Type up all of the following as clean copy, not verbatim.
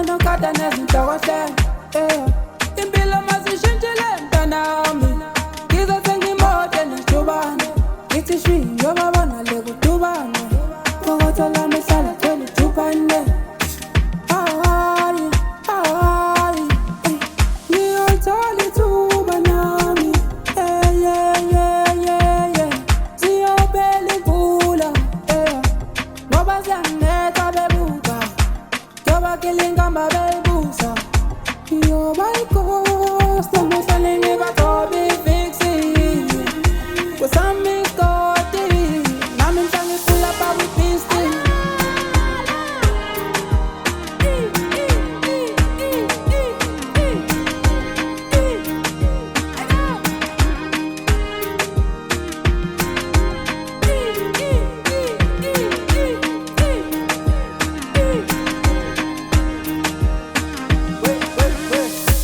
no kada nezinhloko impilo masishintshile mntanami ngizothenga imoto enejubane ngithi shwi njengobona le kudubane ngokuthola mehlala thela ijubane ngiyothola ithuba nami ziyobela imvula ngoba ziyanginetha bebuka njengoba kilingamba beyibusa yoba ikosta mehlaleni bagobe ifixile kwesami isikoti nami mhla ngifula bawipisti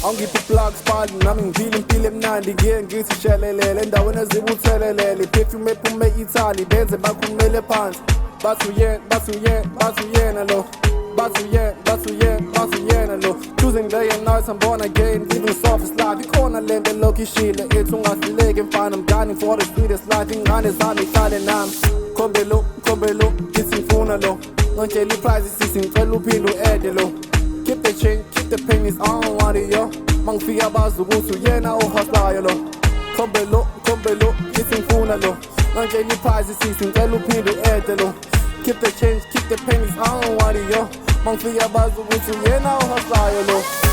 Angiphi plugs pali nami ngivile impilo emnandi ngiye ngithi shelelele endaweni ezibuthelelele iperfume ephume Italy benze bakhumele phansi bathi uyena lo choosing day and night I'm born again living softest life ikhona lento elokishile ethi ungahluleki mfana I'm gunning for the sweetest life ingane zami ihlale nami khombelo ngithi ngifuna lo ngitshela iprice sisi ngicela uphinde u-ede lo keep the change, keep the pennies, I don't want it, yo Mangifika bazi ukuthi uyena ohaslayo lo Khombelo, ngithi ngifuna lo Ngitshela iprice sisi ngicela uphinde u-ede lo Keep the change, keep the pennies, I don't want it, yo Mangifika bazi ukuthi uyena ohaslayo lo